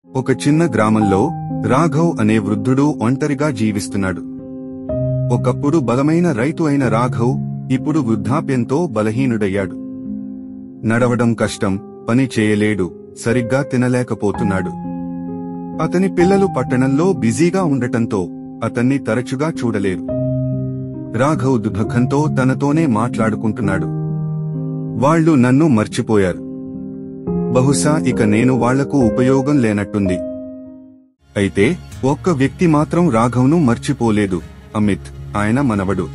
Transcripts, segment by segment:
ఒక చిన్న గ్రామంలో రాఘవ్ అనే వృద్ధుడు ఒంటరిగా జీవిస్తున్నాడు. ఒకప్పుడు బలమైన రైతు అయిన రాఘవ్ ఇప్పుడు వృద్ధాప్యంతో బలహీనుడయ్యాడు. నడవడం కష్టం, పని చేయలేడు, సరిగ్గా తినలేకపోతున్నాడు. అతని పిల్లలు పట్టణంలో బిజీగా ఉండటంతో అతన్ని తరచుగా చూడలేరు. రాఘవ్ దుఃఖంతో తనతోనే మాట్లాడుకుంటున్నాడు. వాళ్ళు నన్ను మర్చిపోయారు. బహుశా ఇక నేను వాళ్లకు ఉపయోగం లేనట్టుంది. అయితే ఒక్క వ్యక్తి మాత్రం రాఘవ్ను మర్చిపోలేదు, అమిత్. ఆయన మనవడు.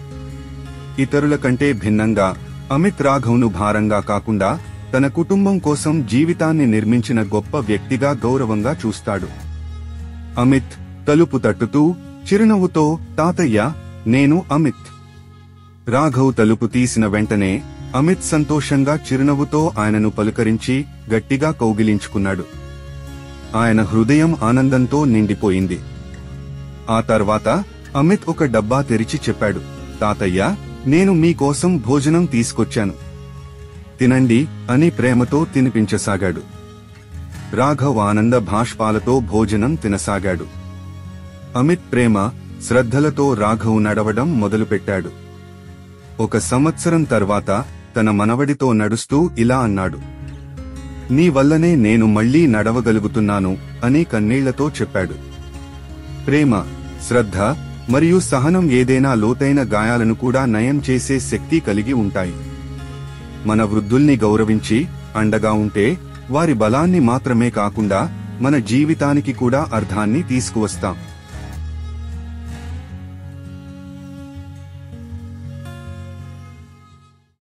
ఇతరుల కంటే భిన్నంగా అమిత్ రాఘవ్ను భారంగా కాకుండా తన కుటుంబం కోసం జీవితాన్ని నిర్మించిన గొప్ప వ్యక్తిగా గౌరవంగా చూస్తాడు. అమిత్ తలుపు తట్టుతూ చిరునవ్వుతో, తాతయ్య, నేను అమిత్. రాఘవ్ తలుపు తీసిన వెంటనే అమిత్ సంతోషంగా చిరునవ్వుతో ఆయనను పలుకరించి గట్టిగా కౌగిలించుకున్నాడు. ఆయన హృదయం ఆనందంతో నిండిపోయింది. ఆ తర్వాత అమిత్ ఒక డబ్బా తెరిచి చెప్పాడు, తాతయ్య, నేను మీకోసం భోజనం తీసుకొచ్చాను. తినండి అని ప్రేమతో తినిపించసాగాడు. రాఘవ్ ఆనంద భాష్పాలతో భోజనం తినసాగాడు. అమిత్ ప్రేమ, శ్రద్ధలతో రాఘవ్ నడవడం మొదలుపెట్టాడు. 1 సంవత్సరం తర్వాత తన మనవడితో నడుస్తూ ఇలా అన్నాడు, నీ వల్లనే నేను మళ్లీ నడవగలుగుతున్నాను అని కన్నీళ్లతో చెప్పాడు. ప్రేమ, శ్రద్ధ మరియు సహనం ఏదైనా లోతైన గాయాలను కూడా నయం చేసే శక్తి కలిగి ఉంటాయి. మన వృద్ధుల్ని గౌరవించి అండగా ఉంటే వారి బలాన్ని మాత్రమే కాకుండా మన జీవితానికి కూడా అర్థాన్ని తీసుకువస్తాం.